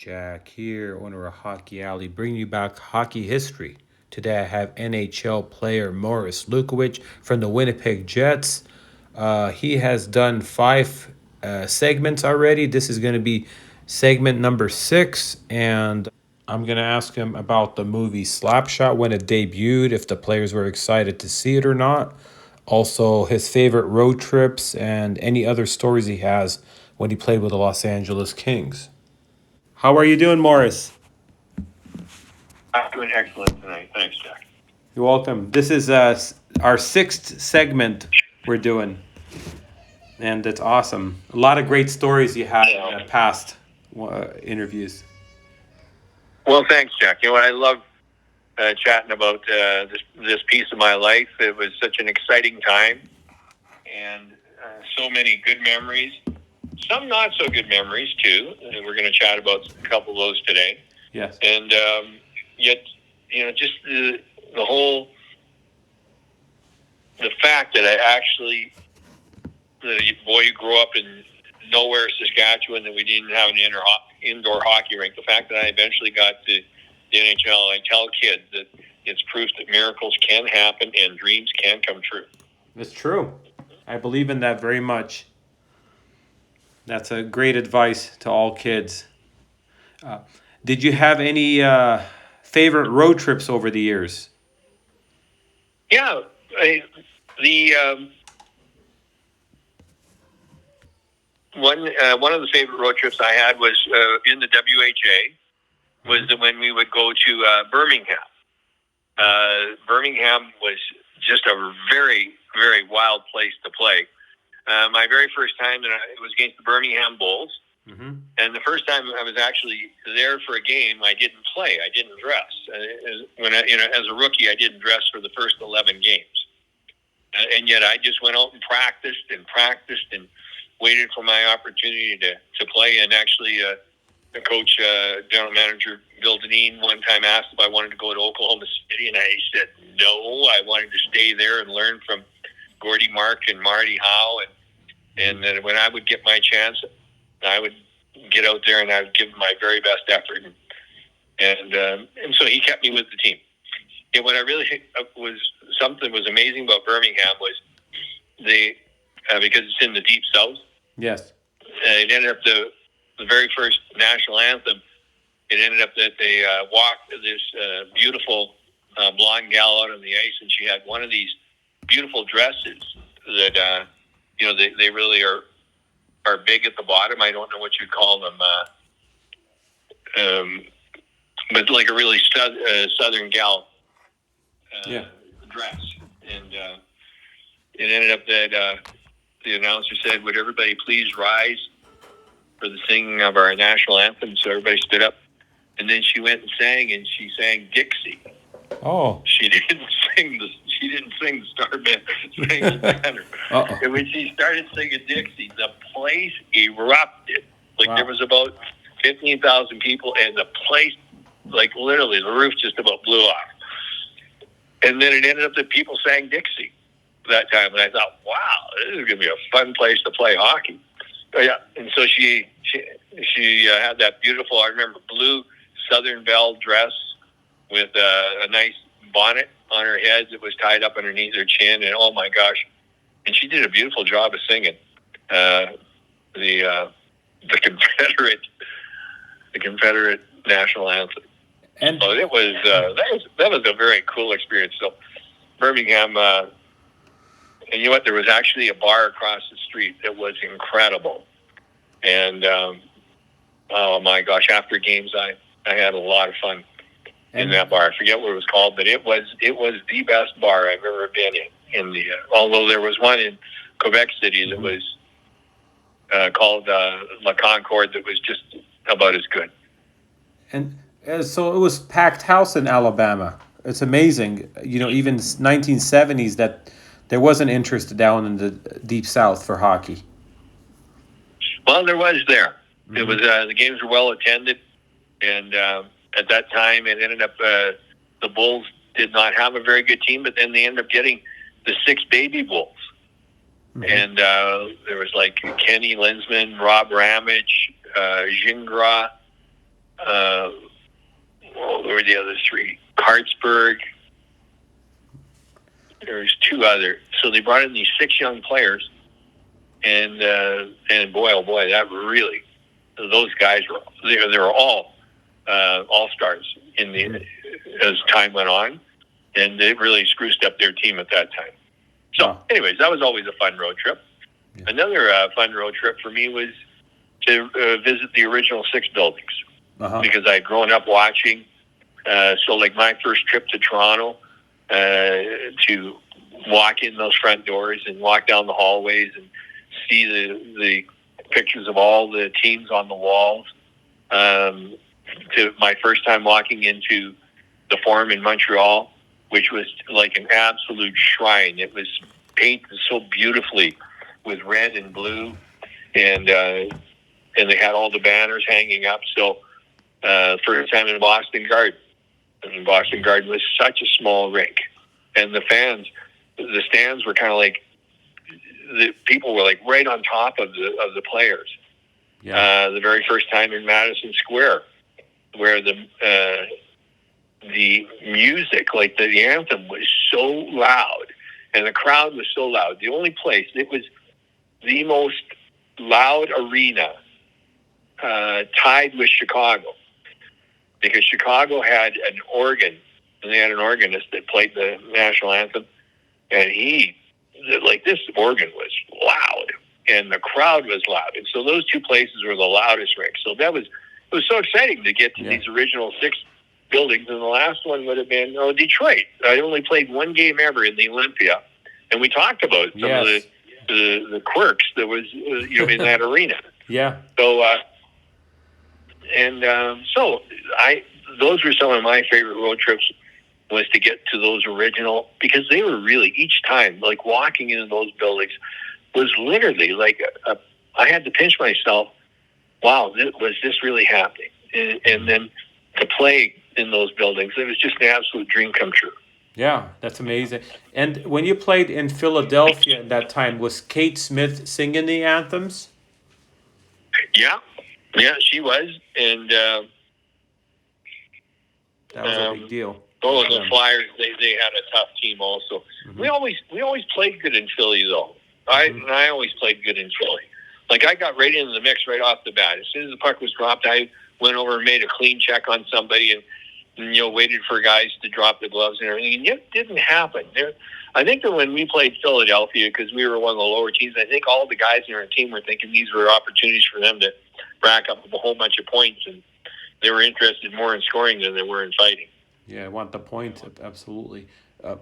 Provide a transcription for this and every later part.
Jack here, owner of Hockey Alley, bringing you back hockey history. Today I have NHL player Morris Lukowich from the Winnipeg Jets. He has done five segments already. This is going to be segment number 6, and I'm going to ask him about the movie Slapshot when it debuted, if the players were excited to see it or not. Also, his favorite road trips and any other stories he has when he played with the Los Angeles Kings. How are you doing, Morris? I'm doing excellent tonight. Thanks, Jack. You're welcome. This is our 6th segment we're doing, and it's awesome. A lot of great stories you had in the past interviews. Well, thanks, Jack. You know what? I love chatting about this piece of my life. It was such an exciting time, and so many good memories. Some not so good memories too. And we're going to chat about a couple of those today. Yes. And yet, just the fact that I actually, the boy who grew up in nowhere, Saskatchewan, that we didn't have an indoor hockey rink, the fact that I eventually got to the NHL, I tell kids that it's proof that miracles can happen and dreams can come true. It's true. I believe in that very much. That's a great advice to all kids. Did you have any favorite road trips over the years? Yeah, one of the favorite road trips I had was in the WHA. Was when we would go to Birmingham. Birmingham was just a very, very wild place to play. My very first time, it was against the Birmingham Bulls. Mm-hmm. And the first time I was actually there for a game, I didn't play. I didn't dress. As a rookie, I didn't dress for the first 11 games. And yet I just went out and practiced and waited for my opportunity to play. And actually, the coach, general manager Bill Deneen, one time asked if I wanted to go to Oklahoma City, and I said no. I wanted to stay there and learn from Gordy Mark and Marty Howe. And then when I would get my chance, I would get out there and I would give my very best effort. And so he kept me with the team. And what I really was amazing about Birmingham was because it's in the deep south. Yes. It ended up the very first national anthem. It ended up that they walked this beautiful blonde gal out on the ice, and she had one of these beautiful dresses that they really are big at the bottom. I don't know what you'd call them, but like a really southern gal dress. And it ended up that the announcer said, "Would everybody please rise for the singing of our national anthem?" So everybody stood up, and then she went and she sang Dixie. Oh. She didn't sing the Star Banner. And when she started singing Dixie, the place erupted. Wow. There was about 15,000 people, and the place, literally, the roof just about blew off. And then it ended up that people sang Dixie that time, and I thought, wow, this is going to be a fun place to play hockey. Oh, yeah, and so she had that beautiful, I remember, blue Southern Belle dress with a nice bonnet on her head that was tied up underneath her chin, and oh my gosh, and she did a beautiful job of singing the Confederate national anthem. And so it was that was a very cool experience. So Birmingham, and you know what? There was actually a bar across the street that was incredible, and oh my gosh, after games I had a lot of fun in that bar. I forget what it was called, but it was the best bar I've ever been in the. Although there was one in Quebec City that was called La Concorde that was just about as good. And so it was packed house in Alabama. It's amazing, even 1970s that there was an interest down in the deep south for hockey. Well, there was there. Mm-hmm. It was the games were well attended, and at that time it ended up the Bulls did not have a very good team, but then they ended up getting the 6 baby Bulls. Mm-hmm. And there was Kenny Linsman, Rob Ramage, Gingras, were the other three? Cartsburg. There's two other. So they brought in these 6 young players, and boy, oh boy, that really, those guys they were all stars in the as time went on, and it really spruced up their team at that time. So, anyways, that was always a fun road trip. Yeah. Another fun road trip for me was to visit the original 6 buildings because I had grown up watching. So, like my first trip to Toronto, to walk in those front doors and walk down the hallways and see the pictures of all the teams on the walls. To my first time walking into the Forum in Montreal, which was like an absolute shrine. It was painted so beautifully with red and blue, and they had all the banners hanging up. So first time in Boston Garden. And Boston Garden was such a small rink, and the fans, the stands were kind of like, the people were like right on top of the players. Yeah. The very first time in Madison Square, where the music, like the anthem, was so loud, and the crowd was so loud. The only place, it was the most loud arena, tied with Chicago, because Chicago had an organ, and they had an organist that played the national anthem, and this organ was loud, and the crowd was loud, and so those two places were the loudest rinks. So it was so exciting to get to these original 6 buildings, and the last one would have been Detroit. I only played one game ever in the Olympia, and we talked about some of the quirks that was in that arena. Yeah. So those were some of my favorite road trips, was to get to those original, because they were really, each time, like walking into those buildings was literally like I had to pinch myself. Wow, was this really happening? And then to play in those buildings, it was just an absolute dream come true. Yeah, that's amazing. And when you played in Philadelphia at that time, was Kate Smith singing the anthems? Yeah, she was, and that was a big deal. The Flyers, they had a tough team also. Mm-hmm. We always played good in Philly, though. I always played good in Philly. Like, I got right into the mix right off the bat. As soon as the puck was dropped, I went over and made a clean check on somebody and waited for guys to drop the gloves and everything. And it didn't happen. I think that when we played Philadelphia, because we were one of the lower teams, I think all the guys in our team were thinking these were opportunities for them to rack up a whole bunch of points, and they were interested more in scoring than they were in fighting. Yeah, I want the points, absolutely. I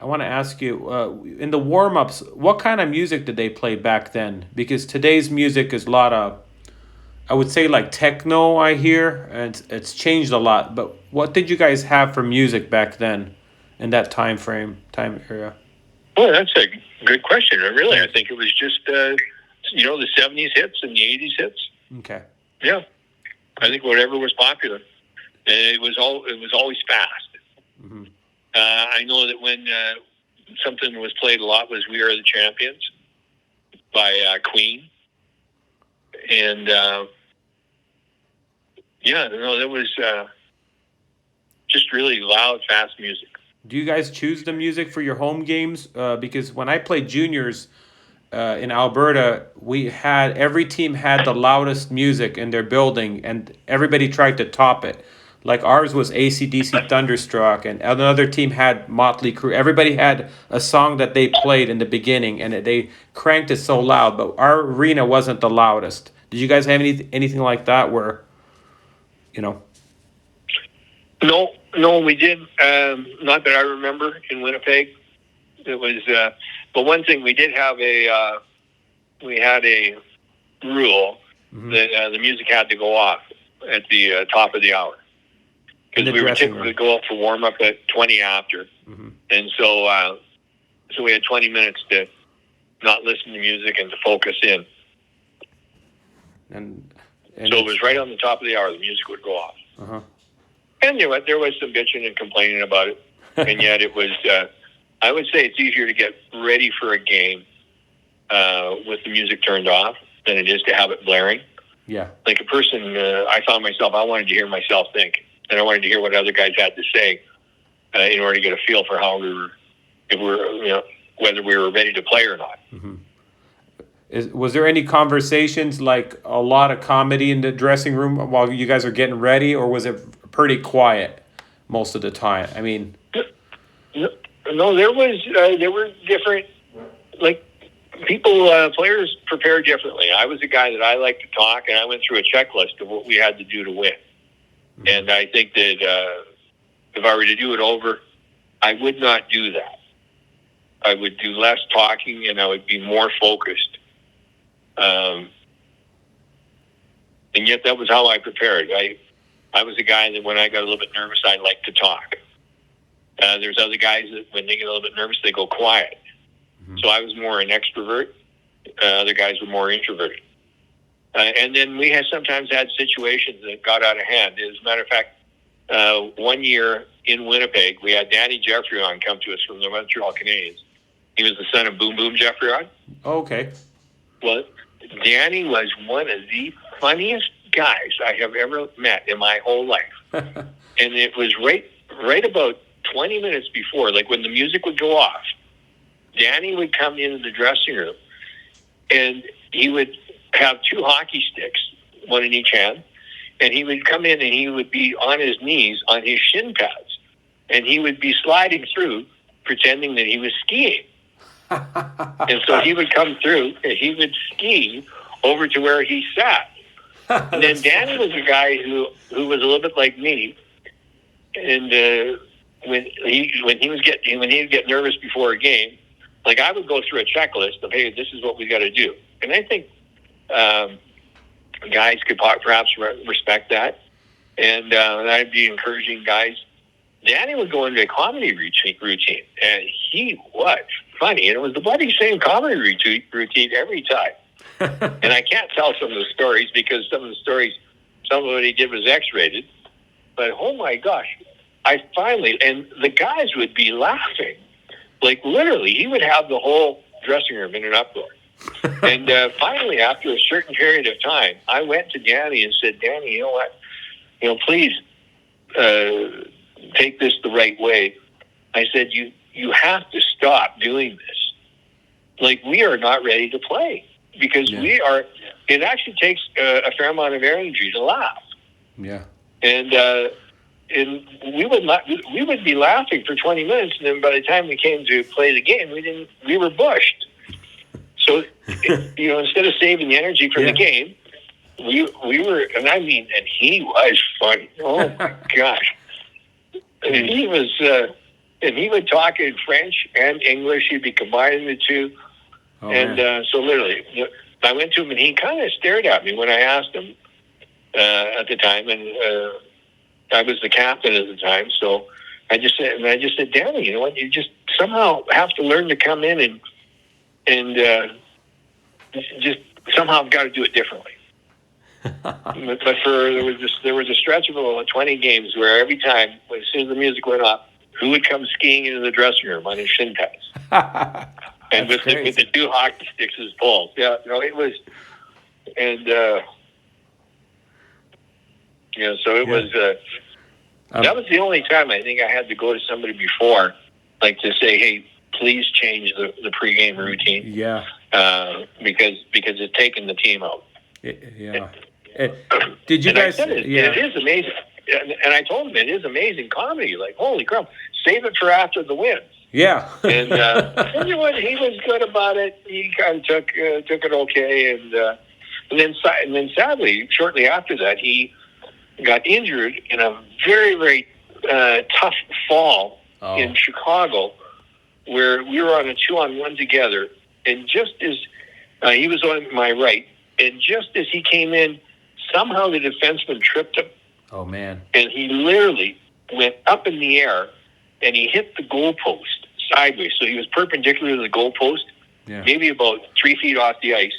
want to ask you, in the warm-ups, what kind of music did they play back then? Because today's music is a lot of, I would say, like techno, I hear, and it's changed a lot. But what did you guys have for music back then, in that time area? Well, that's a good question. Really, I think it was just, the 70s hits and the 80s hits. Okay. Yeah. I think whatever was popular. And it was always fast. Mm-hmm. I know that when something was played a lot was "We Are the Champions" by Queen, and that was just really loud, fast music. Do you guys choose the music for your home games? Because when I played juniors in Alberta, every team had the loudest music in their building, and everybody tried to top it. Like ours was AC/DC Thunderstruck, and another team had Motley Crue. Everybody had a song that they played in the beginning, and they cranked it so loud, but our arena wasn't the loudest. Did you guys have anything like that where, No, we didn't. Not that I remember in Winnipeg. It was, but one thing we did have we had a rule that the music had to go off at the top of the hour. Because we would typically go up for warm-up at 20 after. Mm-hmm. And so we had 20 minutes to not listen to music and to focus in. And so it was right on the top of the hour, the music would go off. Uh-huh. And there was some bitching and complaining about it. And yet it was, I would say it's easier to get ready for a game with the music turned off than it is to have it blaring. Yeah. Like a person, I found myself, I wanted to hear myself think. and I wanted to hear what other guys had to say in order to get a feel for how we were, if we were, whether we were ready to play or not. Mm-hmm. Was there any conversations, like a lot of comedy in the dressing room while you guys are getting ready, or was it pretty quiet most of the time? I mean, no, there were different, like, people, players prepare differently. I was a guy that I liked to talk, and I went through a checklist of what we had to do to win. Mm-hmm. And I think that if I were to do it over, I would not do that. I would do less talking, and I would be more focused. And yet that was how I prepared. I was a guy that when I got a little bit nervous, I liked to talk. There's other guys that when they get a little bit nervous, they go quiet. Mm-hmm. So I was more an extrovert. Other guys were more introverted. And then we sometimes had situations that got out of hand. As a matter of fact, one year in Winnipeg, we had Danny Jeffrion come to us from the Montreal Canadiens. He was the son of Boom Boom Jeffrion. Oh, okay. Well, Danny was one of the funniest guys I have ever met in my whole life. And it was right about 20 minutes before, like when the music would go off, Danny would come into the dressing room, and he would have two hockey sticks, one in each hand, and he would come in and he would be on his knees on his shin pads, and he would be sliding through pretending that he was skiing. And so he would come through and he would ski over to where he sat. And then Danny was a guy who was a little bit like me. And when he would get nervous before a game, like I would go through a checklist of, hey, this is what we got to do. And I think guys could perhaps respect that. And I'd be encouraging guys. Danny would go into a comedy routine, and he was funny. And it was the bloody same comedy routine every time. And I can't tell some of the stories because some of what he did was X-rated. But, oh, my gosh, and the guys would be laughing. Like, literally, he would have the whole dressing room in an uproar. And finally, after a certain period of time, I went to Danny and said, Danny, you know what? Please take this the right way. I said, you have to stop doing this. Like, we are not ready to play because it actually takes a fair amount of energy to laugh. Yeah. And we would be laughing for 20 minutes, and then by the time we came to play the game, we were bushed. So, instead of saving the energy from the game, we were, and he was funny. Oh my gosh. And he was, and he would talk in French and English. He'd be combining the two. Oh, and so literally, I went to him and he kind of stared at me when I asked him at the time. And I was the captain at the time. So I just said, Danny, you know what? You just somehow have to learn to come in and just somehow got to do it differently. But there was a stretch of about 20 games where every time, as soon as the music went off, who would come skiing into the dressing room on his shin pads, and with the two hockey sticks as poles. Yeah, it was, and so it was. That was the only time I think I had to go to somebody before, like to say, hey, please change the pregame routine. Yeah. Because it's taken the team out. Yeah. Did you guys? It is amazing, and I told him it is amazing comedy. Like, holy crap! Save it for after the win. Yeah. And you know what? He was good about it. He kind of took it okay, and then sadly, shortly after that, he got injured in a very, very tough fall in Chicago, where we were on a 2-on-1 together, and just as he was on my right, and just as he came in, somehow the defenseman tripped him. Oh, man. And he literally went up in the air, and he hit the goalpost sideways. So he was perpendicular to the goalpost, maybe about 3 feet off the ice.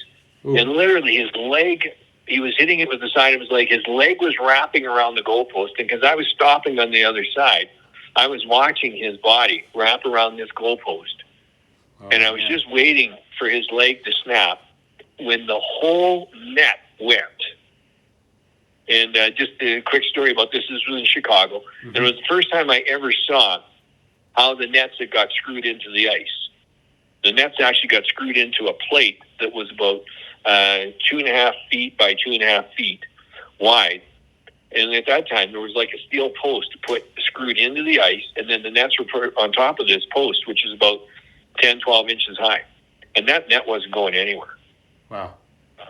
Ooh. And literally his leg, he was hitting it with the side of his leg. His leg was wrapping around the goalpost. And because I was stopping on the other side, I was watching his body wrap around this goalpost. Oh, and I was just waiting for his leg to snap when the whole net went. And just a quick story about this. This was in Chicago. Mm-hmm. It was the first time I ever saw how the nets had got screwed into the ice. The nets actually got screwed into a plate that was about 2.5 feet by 2.5 feet wide. And at that time, there was like a steel post screwed into the ice, and then the nets were put on top of this post, which is about 10, 12 inches high. And that net wasn't going anywhere. Wow.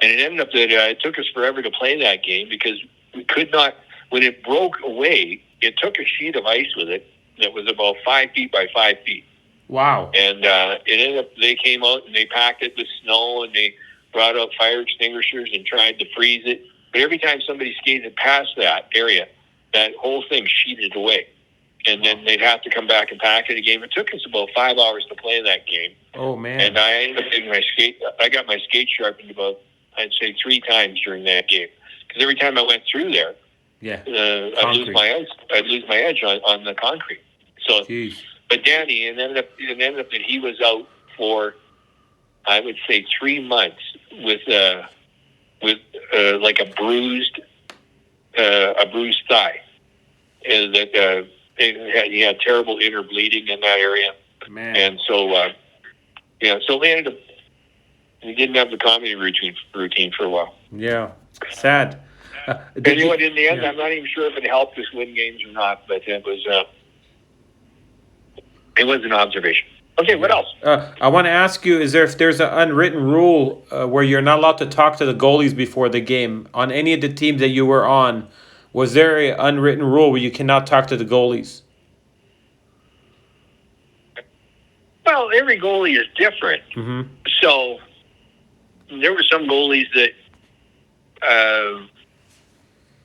And it ended up that it took us forever to play that game because we could not, when it broke away, it took a sheet of ice with it that was about 5 feet by 5 feet. Wow. And it ended up, they came out and they packed it with snow and they brought out fire extinguishers and tried to freeze it. But every time somebody skated past that area, that whole thing sheeted away. And then they'd have to come back and pack it again. It took us about 5 hours to play that game. Oh, man. And I ended up getting I got my skate sharpened about, I'd say, 3 times during that game. Because every time I went through there, I'd lose my edge on the concrete. So, jeez. But Danny, it ended up that he was out for, I would say, 3 months with like a bruised thigh, and that he had terrible inner bleeding in that area. Man. And so so we ended up, he didn't have the comedy routine for a while. Yeah, sad. In the end, I'm not even sure if it helped us win games or not, but it was an observation. Okay, what else? I want to ask you, if there's an unwritten rule where you're not allowed to talk to the goalies before the game on any of the teams that you were on? Was there an unwritten rule where you cannot talk to the goalies? Well, every goalie is different. Mm-hmm. So there were some goalies that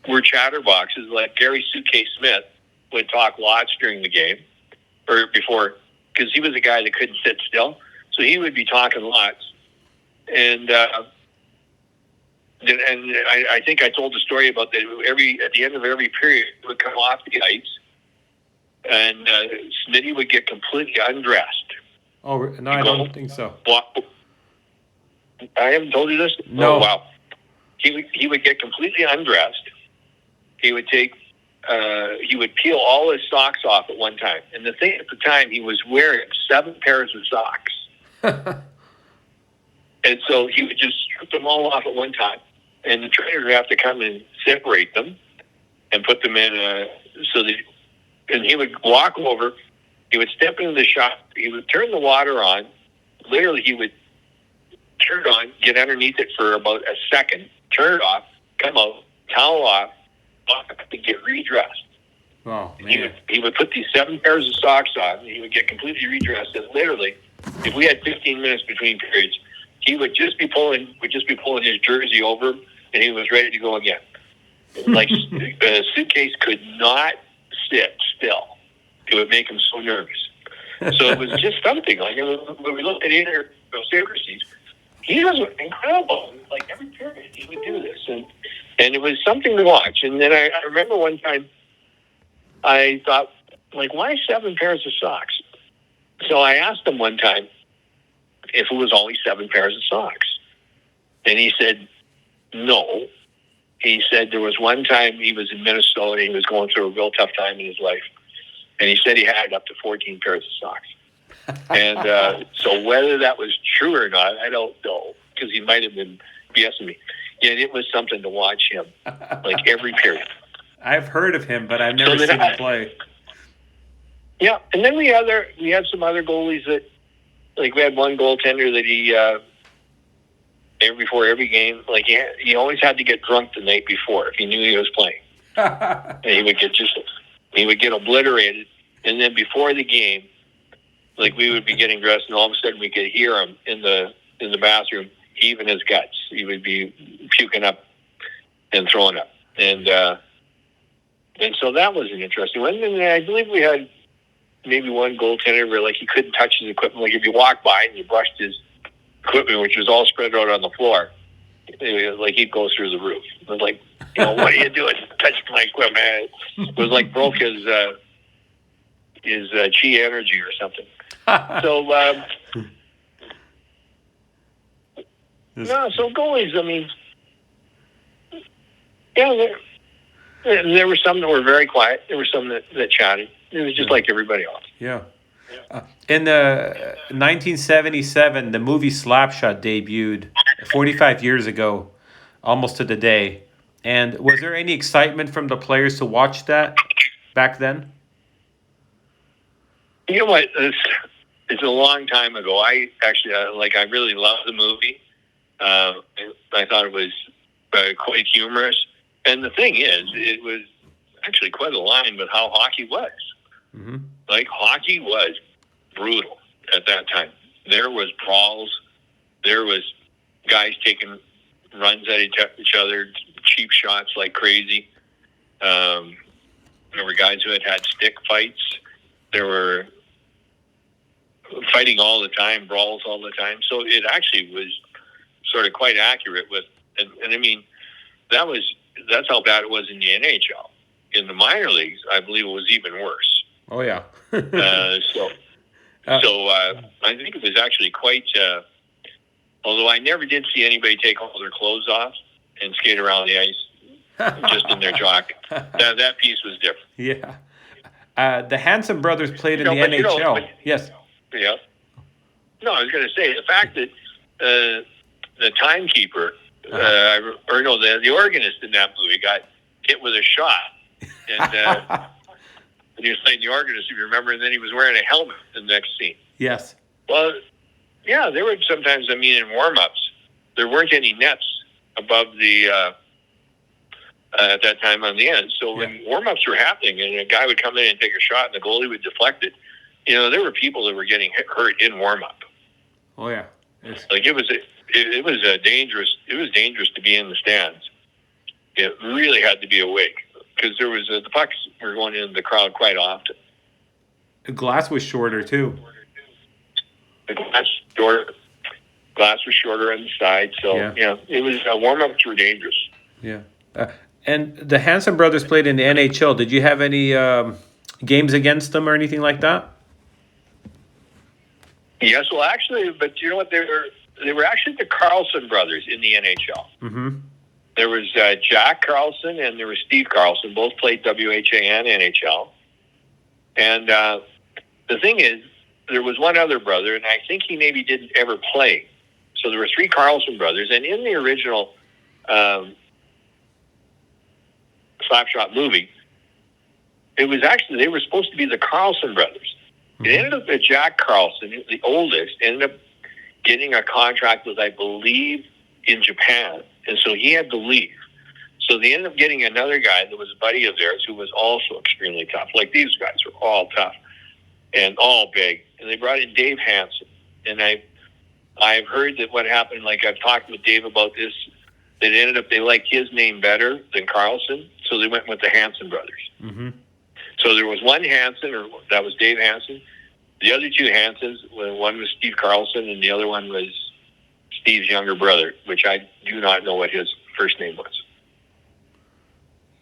were chatterboxes, like Gary Suitcase Smith would talk lots during the game or before, because he was a guy that couldn't sit still. So he would be talking lots. And I think I told the story about that. At the end of every period, he would come off the ice, and Smitty would get completely undressed. Oh no, I don't think so. I haven't told you this. No. Oh, wow. He would get completely undressed. He would peel all his socks off at one time. And the thing at the time, he was wearing 7 pairs of socks. And so he would just strip them all off at one time. And the trainer would have to come and separate them and put them in and he would walk over, he would step into the shop, he would turn the water on. Literally, he would turn it on, get underneath it for about a second, turn it off, come out, towel off, and get redressed. Oh, man. He would put these 7 pairs of socks on, and he would get completely redressed. And literally, if we had 15 minutes between periods, he would just be pulling his jersey over, and he was ready to go again. Like the Suitcase could not sit still. It would make him so nervous. So it was just something. Like when we looked at idiosyncrasies, he was incredible. Like every period, he would do this, and it was something to watch. And then I remember one time, I thought, like, why 7 pairs of socks? So I asked him one time if it was only 7 pairs of socks, and he said no. He said there was one time he was in Minnesota, he was going through a real tough time in his life, and he said he had up to 14 pairs of socks. And so whether that was true or not, I don't know, because he might have been BSing me. Yet it was something to watch him, like every period. I've heard of him, but I've never seen him play. Yeah, and then we had some other goalies that, like we had one goaltender that he before every game, like he always had to get drunk the night before if he knew he was playing, and he would get obliterated, and then before the game, like we would be getting dressed, and all of a sudden we could hear him in the bathroom heaving his guts. He would be puking up and throwing up, and so that was an interesting one. And I believe we had maybe one goaltender where like he couldn't touch his equipment. Like if you walked by and you brushed his equipment, which was all spread out on the floor, like he'd go through the roof. It was like, what are you doing? Touched my equipment. It was like broke his chi energy or something. So so goalies, I mean, And there were some that were very quiet. There were some that chatted. It was just like everybody else. Yeah. In the 1977, the movie Slapshot debuted 45 years ago, almost to the day. And was there any excitement from the players to watch that back then? You know what? It's a long time ago. I actually I really loved the movie. I thought it was quite humorous. And the thing is, it was actually quite aligned with how hockey was. Mm-hmm. Like, hockey was brutal at that time. There was brawls. There was guys taking runs at each other, cheap shots like crazy. There were guys who had stick fights. There were fighting all the time, brawls all the time. So it actually was sort of quite accurate with, and I mean, that's how bad it was in the NHL. In the minor leagues, I believe it was even worse. Oh, yeah. So I think it was actually quite, although I never did see anybody take all their clothes off and skate around the ice just in their jock. That piece was different. Yeah. The Hanson brothers played in the NHL. Yes. Yeah. No, I was going to say the fact that the timekeeper, the organist in that movie got hit with a shot, and he was playing the organist, if you remember, and then he was wearing a helmet in the next scene. Yes. Well, yeah, there were sometimes, in warm-ups, there weren't any nets above the, at that time on the end. So when warm-ups were happening and a guy would come in and take a shot and the goalie would deflect it, there were people that were getting hurt in warm-up. Oh, yeah. Like, it was dangerous to be in the stands. It really had to be awake because there was the pucks were going into the crowd quite often. The glass was shorter too. The glass was shorter on the side, so it was warm-ups were dangerous. Yeah. And the Hanson brothers played in the NHL. Did you have any games against them or anything like that? Yes, well, actually, but you know what? They were actually the Carlson brothers in the NHL. Mm-hmm. There was Jack Carlson and there was Steve Carlson. Both played WHA and NHL. And the thing is, there was one other brother, and I think he maybe didn't ever play. So there were three Carlson brothers. And in the original Slapshot movie, it was actually, they were supposed to be the Carlson brothers. It ended up that Jack Carlson, the oldest, ended up getting a contract with, I believe, in Japan. And so he had to leave. So they ended up getting another guy that was a buddy of theirs who was also extremely tough. Like, these guys were all tough and all big. And they brought in Dave Hansen. And I've heard that what happened, like I've talked with Dave about this, that ended up they liked his name better than Carlson. So they went with the Hansen brothers. Mm-hmm. So there was one Hansen, or that was Dave Hansen. The other two Hansens, one was Steve Carlson, and the other one was Steve's younger brother, which I do not know what his first name was.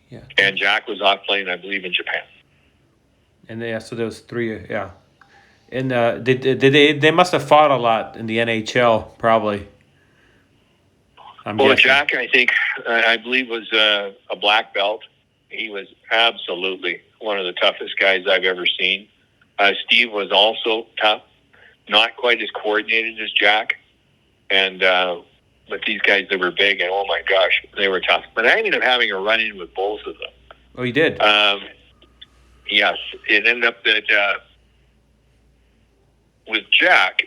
Yeah. And Jack was off playing, I believe, in Japan. And so there was three, yeah. And they must have fought a lot in the NHL, probably. I'm guessing. Jack, I think, I believe, was a black belt. He was absolutely one of the toughest guys I've ever seen. Steve was also tough, not quite as coordinated as Jack. And but these guys, they were big, and oh my gosh, they were tough. But I ended up having a run-in with both of them. Oh, you did? Yes. It ended up that with Jack,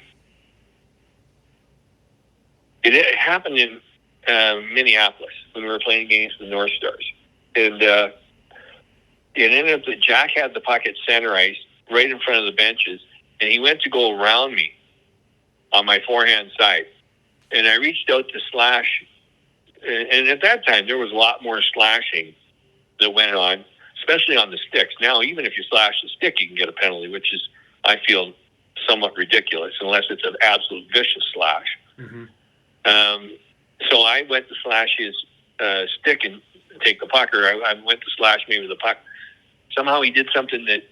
it happened in Minneapolis when we were playing against the North Stars. And it ended up that Jack had the puck at center ice right in front of the benches, and he went to go around me on my forehand side. And I reached out to slash, and at that time, there was a lot more slashing that went on, especially on the sticks. Now, even if you slash the stick, you can get a penalty, which is, I feel, somewhat ridiculous, unless it's an absolute vicious slash. Mm-hmm. So I went to slash his stick and take the puck, or I went to slash me with the puck. Somehow he did something that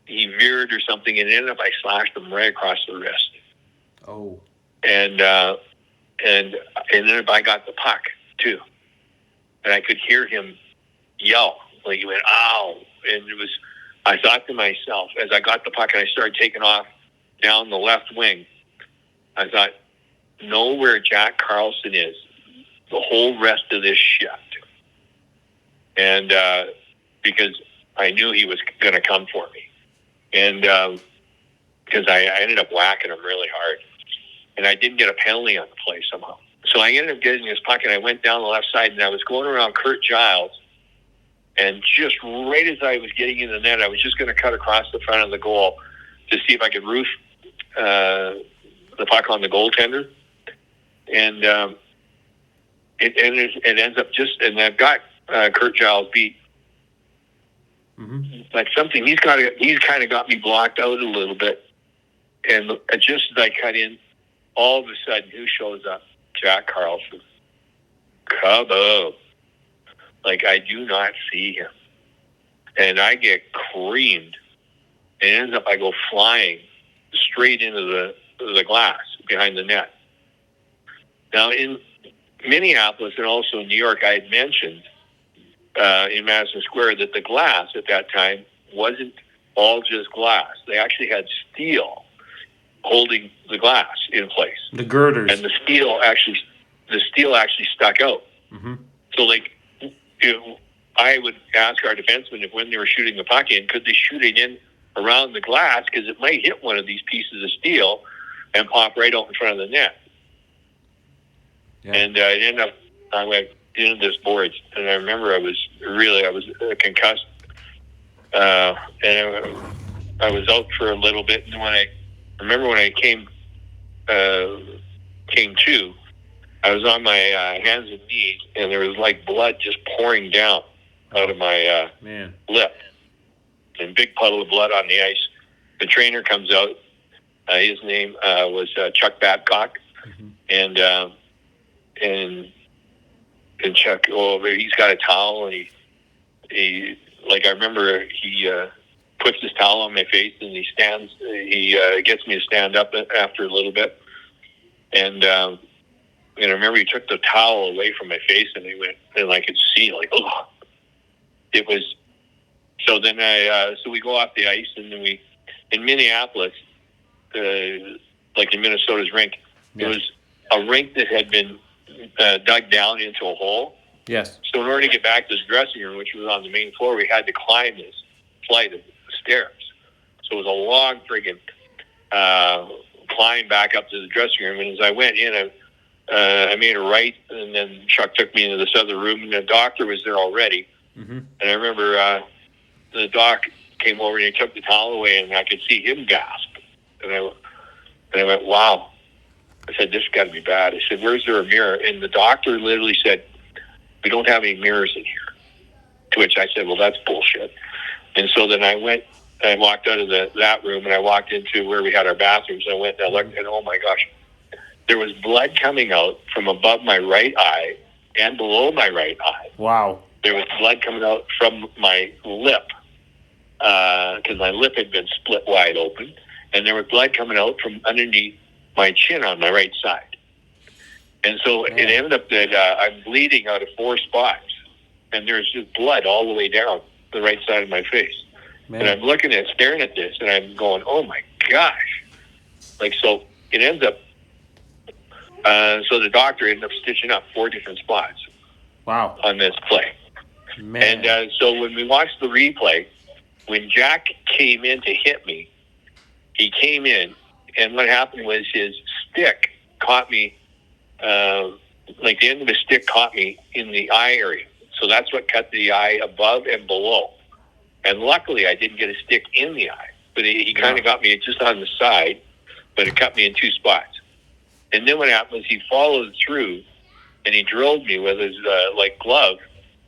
he veered or something, and ended up I slashed him right across the wrist. Oh. And then I got the puck too, and I could hear him yell Like he went, ow. And I thought to myself, as I got the puck and I started taking off down the left wing, I thought, know where Jack Carlson is the whole rest of this shift. And because I knew he was going to come for me. And because I ended up whacking him really hard. And I didn't get a penalty on the play somehow. So I ended up getting this puck, and I went down the left side, and I was going around Kurt Giles. And just right as I was getting in the net, I was just going to cut across the front of the goal to see if I could roof the puck on the goaltender. And it ends up and I've got Kurt Giles beat. Mm-hmm. But something he's kind of got me blocked out a little bit. And just as I cut in, all of a sudden, who shows up? Jack Carlson. Kaboom. Like, I do not see him. And I get creamed. And it ends up I go flying straight into the glass behind the net. Now, in Minneapolis and also in New York, I had mentioned in Madison Square that the glass at that time wasn't all just glass. They actually had steel holding the glass in place. The girders. And the steel actually stuck out. Mm-hmm. So, like, I would ask our defensemen if when they were shooting the puck in, could they shoot it in around the glass, because it might hit one of these pieces of steel and pop right out in front of the net. Yeah. And it ended up, I went into this boards, and I remember I was concussed, and I was out for a little bit. And when I came to, I was on my hands and knees, and there was like blood just pouring down out of my lip, and big puddle of blood on the ice. The trainer comes out. His name was Chuck Babcock, mm-hmm. and Chuck, he's got a towel, and he like I remember he puts his towel on my face, and he gets me to stand up after a little bit, and I remember he took the towel away from my face, and he went, and I could see, like, oh, it was. So then so we go off the ice, and then in Minneapolis, like in Minnesota's rink, it was a rink that had been dug down into a hole. Yes. So in order to get back to this dressing room, which was on the main floor, we had to climb this flight of stairs. So it was a long friggin' climb back up to the dressing room. And as I went in, I made a right, and then Chuck took me into this other room, and the doctor was there already. Mm-hmm. And I remember the doc came over, and he took the towel away, and I could see him gasp. And I went, wow. I said, this has got to be bad. I said, where's there a mirror? And the doctor literally said, we don't have any mirrors in here. To which I said, well, that's bullshit. And so then I walked out of that room, and I walked into where we had our bathrooms. And I went and I looked, and oh my gosh, there was blood coming out from above my right eye and below my right eye. Wow. There was blood coming out from my lip, because my lip had been split wide open. And there was blood coming out from underneath my chin on my right side. And so it ended up that I'm bleeding out of 4 spots. And there's just blood all the way down the right side of my face. Man. And I'm staring at this, and I'm going, oh my gosh. Like, so it ends up, so the doctor ended up stitching up 4 different spots. Wow. On this play. Man. And so when we watched the replay, when Jack came in to hit me, he came in, and what happened was his stick caught me, like the end of his stick caught me in the eye area. So that's what cut the eye above and below. And luckily, I didn't get a stick in the eye. But he kind of got me just on the side, but it cut me in 2 spots. And then what happened was he followed through, and he drilled me with his glove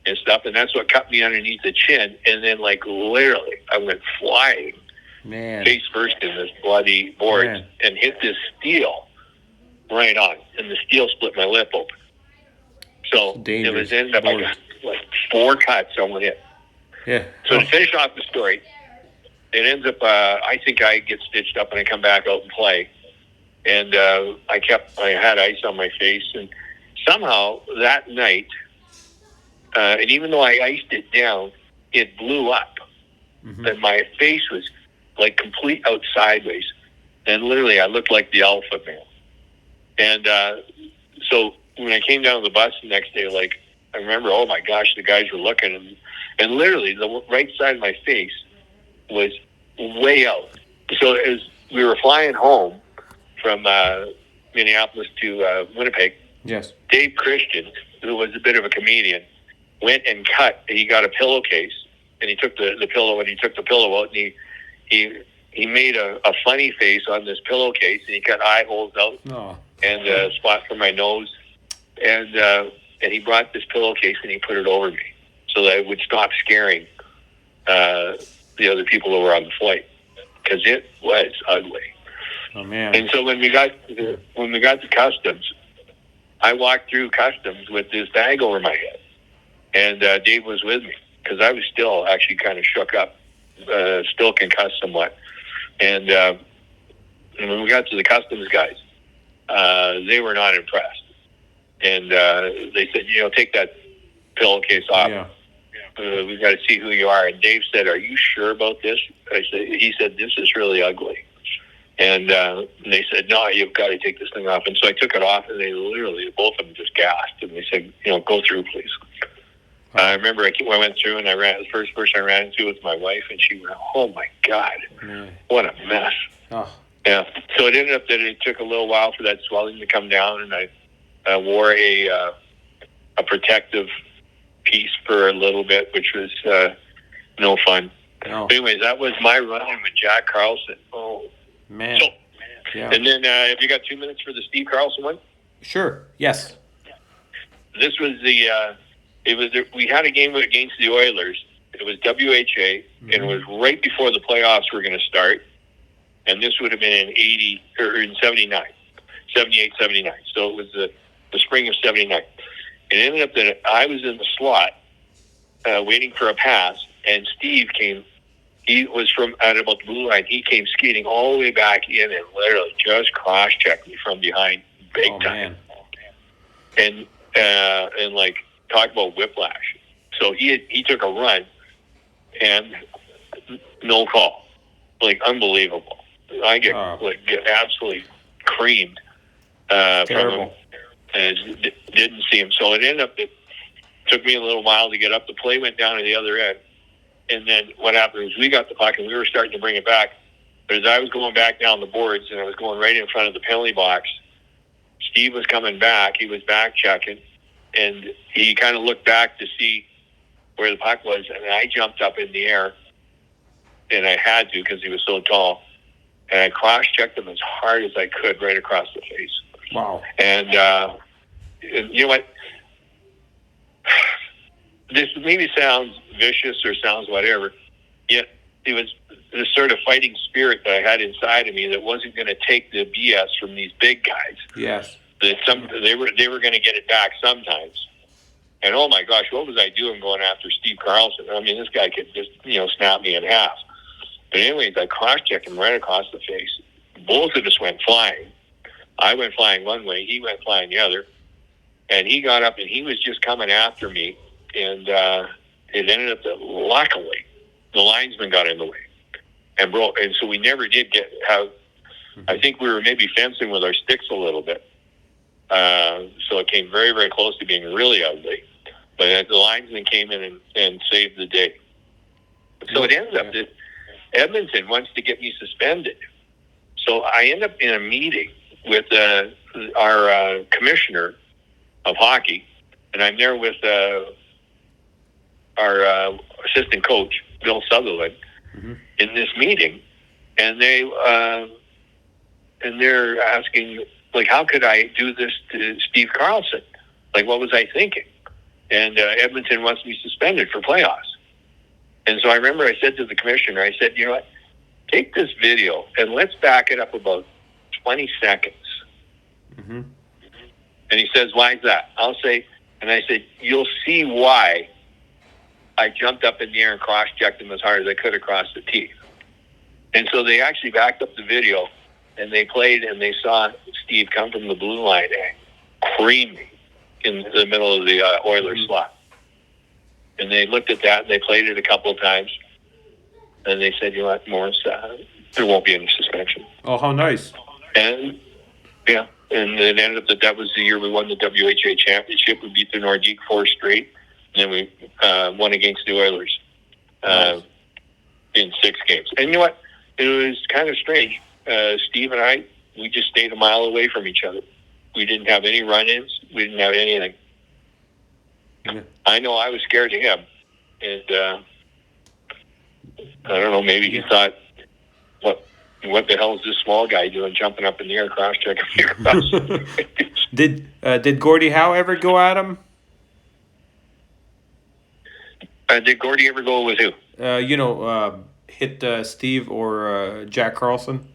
and stuff, and that's what cut me underneath the chin. And then, like, literally, I went flying. Man. Face first in this bloody board. Man. And hit this steel right on, and the steel split my lip open. So it was ended up I got like 4 cuts on one hit. Yeah. So to finish off the story, it ends up I think I get stitched up and I come back out and play, and I had ice on my face, and somehow that night, and even though I iced it down, it blew up. Mm-hmm. And my face was like complete out sideways. And literally, I looked like the alpha male. And so when I came down to the bus the next day, like, I remember, oh my gosh, the guys were looking. And literally, the right side of my face was way out. So as we were flying home from Minneapolis to Winnipeg, Yes. Dave Christian, who was a bit of a comedian, went and he got a pillowcase, and he took the pillow, and he took the pillow out, and he made a funny face on this pillowcase, and he cut eye holes out and a spot for my nose, and he brought this pillowcase and he put it over me so that it would stop scaring the other people who were on the flight, because it was ugly. Oh man! And so when we got to customs, I walked through customs with this bag over my head, and Dave was with me because I was still actually kind of shook up, still concussed somewhat. And when we got to the customs guys, they were not impressed, and they said, take that pillowcase off. Yeah. We've got to see who you are. And Dave said, "Are you sure about this?" He said, "This is really ugly." And they said, "No, you've got to take this thing off." And so I took it off, and they literally, both of them just gasped. And they said, "Go through, please." I remember I went through, and the first person I ran into was my wife, and she went, "Oh my God, what a mess." Oh. Yeah. So it ended up that it took a little while for that swelling to come down, and I wore a protective piece for a little bit, which was no fun. No. But anyways, that was my run with Jack Carlson. Oh man. So, yeah. And then have you got 2 minutes for the Steve Carlson one? Sure. Yes. This was we had a game against the Oilers. It was WHA, and it was right before the playoffs were going to start. And this would have been in 79, 78, 79. So it was the spring of 79. It ended up that I was in the slot waiting for a pass, and Steve came. He was from out about the blue line. He came skating all the way back in and literally just cross-checked me from behind big time. Man. And like, talk about whiplash. So he took a run and no call. Like, unbelievable. I get absolutely creamed from him. And didn't see him. So it ended up, it took me a little while to get up. The play went down to the other end. And then what happened was we got the puck and we were starting to bring it back. But as I was going back down the boards and I was going right in front of the penalty box, Steve was coming back. He was back checking. And he kind of looked back to see where the puck was. And I jumped up in the air. And I had to because he was so tall. And I cross-checked him as hard as I could right across the face. Wow. And you know what? This maybe sounds vicious or sounds whatever, yet it was the sort of fighting spirit that I had inside of me that wasn't going to take the BS from these big guys. Yes. That they were going to get it back sometimes. And oh my gosh, what was I doing going after Steve Carlson? I mean, this guy could just snap me in half. But anyways, I cross-checked him right across the face. Both of us went flying. I went flying one way, he went flying the other. And he got up and he was just coming after me. And it ended up that luckily the linesman got in the way and broke. And so we never did have, I think we were maybe fencing with our sticks a little bit. So it came very, very close to being really ugly. But the linesman came in and saved the day. So it ends up that Edmonton wants to get me suspended. So I end up in a meeting with our commissioner of hockey, and I'm there with our assistant coach, Bill Sutherland, in this meeting, and they're asking, like, how could I do this to Steve Carlson? Like, what was I thinking? And Edmonton wants me suspended for playoffs. And so I remember I said to the commissioner, I said, you know what, take this video and let's back it up about 20 seconds. And he says, why is that? And I said, you'll see why I jumped up in the air and cross-checked him as hard as I could across the teeth. And so they actually backed up the video, and they played, and they saw Steve come from the blue line and cream me in the middle of the Oilers slot. And they looked at that, and they played it a couple of times. And they said, you know what, Morris, there won't be any suspension. Oh, how nice. And, yeah, and it ended up that was the year we won the WHA championship. We beat the Nordique 4 straight. And then we won against the Oilers in 6 games. And you know what? It was kind of strange. Steve and I, we just stayed a mile away from each other. We didn't have any run-ins. We didn't have anything. Yeah. I know I was scared of him. And I don't know, maybe he thought, what the hell is this small guy doing jumping up in the air, cross-checking me across? Did Gordie Howe ever go at him? Did Gordie ever go with who? Hit Steve or Jack Carlson?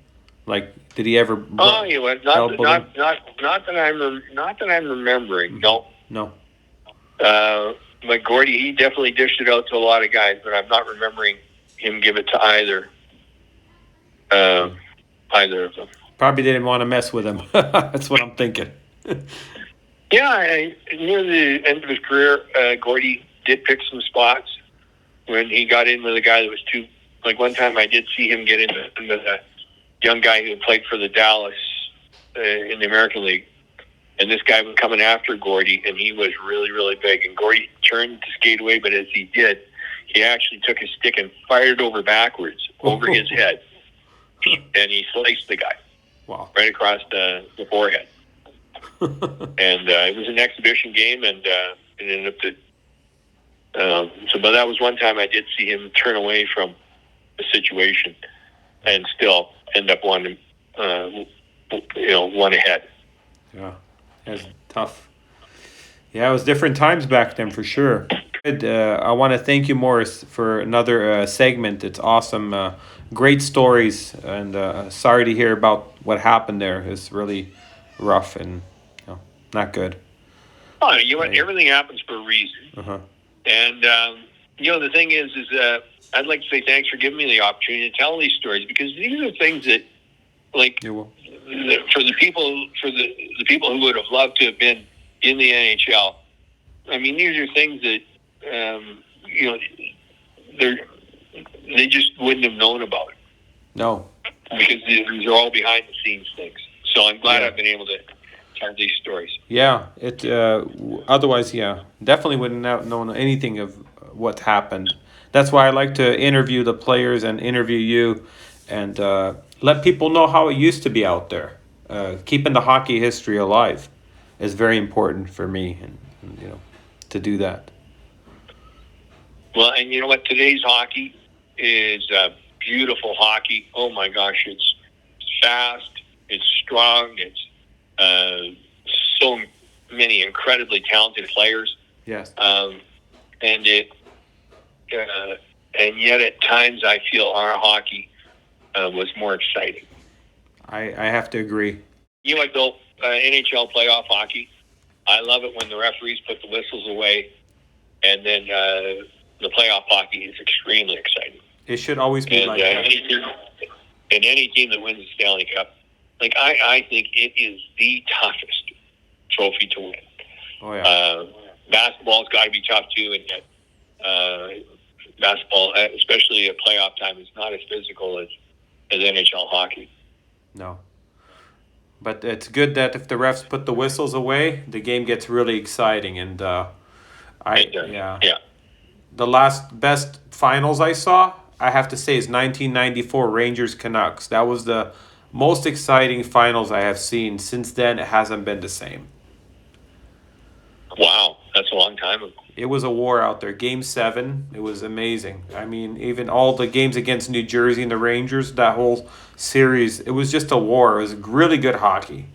Like, did he ever? Oh, you went not that I'm remembering. No. But Gordie, he definitely dished it out to a lot of guys, but I'm not remembering him give it to either of them. Probably didn't want to mess with him. That's what I'm thinking. Yeah, near the end of his career, Gordie did pick some spots when he got in with a guy that was too. Like one time, I did see him get in with a young guy who played for the Dallas in the American League, and this guy was coming after Gordie, and he was really, really big. And Gordie turned to skate away, but as he did, he actually took his stick and fired over backwards over his head, and he sliced the guy. Wow! Right across the forehead. And it was an exhibition game, and it ended up that. But that was one time I did see him turn away from the situation, and still end up one ahead. Yeah, that's tough. Yeah, it was different times back then for sure. Good. I want to thank you, Morris, for another segment. It's awesome. Great stories, and sorry to hear about what happened there. It's really rough and not good. Oh, everything happens for a reason. Uh-huh. And, the thing is I'd like to say thanks for giving me the opportunity to tell these stories, because these are things that, like, for the people who would have loved to have been in the NHL, I mean, these are things that, they just wouldn't have known about. No. Because these are all behind-the-scenes things. So I'm glad I've been able to tell these stories. Yeah, otherwise, definitely wouldn't have known anything of what happened. That's why I like to interview the players and interview you, and let people know how it used to be out there. Keeping the hockey history alive is very important for me, and to do that. Well, and you know what? Today's hockey is beautiful hockey. Oh my gosh, it's fast, it's strong, it's so many incredibly talented players. Yes. And yet at times I feel our hockey was more exciting. I have to agree. You know what, Bill? NHL playoff hockey, I love it when the referees put the whistles away, and then the playoff hockey is extremely exciting. It should always be like that. Any team that wins the Stanley Cup, like I think it is the toughest trophy to win. Oh yeah. Basketball's got to be tough too, and yet basketball, especially at playoff time, is not as physical as NHL hockey. No. But it's good that if the refs put the whistles away, the game gets really exciting. And the last best finals I saw, I have to say, is 1994 Rangers Canucks. That was the most exciting finals I have seen. Since then, it hasn't been the same. Wow, that's a long time ago. It was a war out there. Game 7, it was amazing. I mean, even all the games against New Jersey and the Rangers, that whole series, it was just a war. It was really good hockey,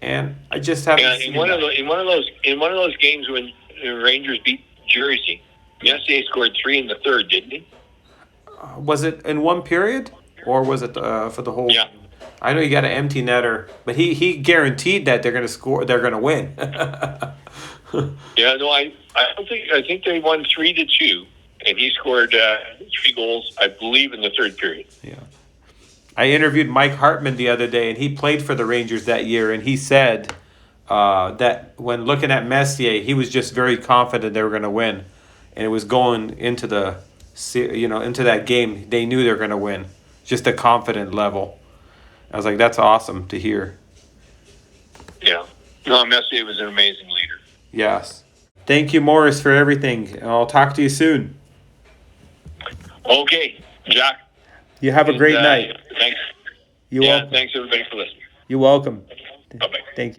and I just haven't seen in one of those games when the Rangers beat Jersey, Messier scored 3 in the third, didn't he? Was it in one period, or was it for the whole? Yeah. I know you got an empty netter, but he guaranteed that they're going to score. They're going to win. Yeah, no, I think they won 3-2, and he scored 3 goals, I believe, in the third period. Yeah. I interviewed Mike Hartman the other day, and he played for the Rangers that year, and he said that when looking at Messier, he was just very confident they were going to win. and it was going into into that game. They knew they were going to win. Just a confident level. I was like, that's awesome to hear. Yeah. No, Messier was an amazing leader. Yes. Thank you, Morris, for everything. I'll talk to you soon. Okay, Jack. You have a great night. Thanks. You're welcome. Thanks everybody for listening. You're welcome. Bye-bye. Thank you.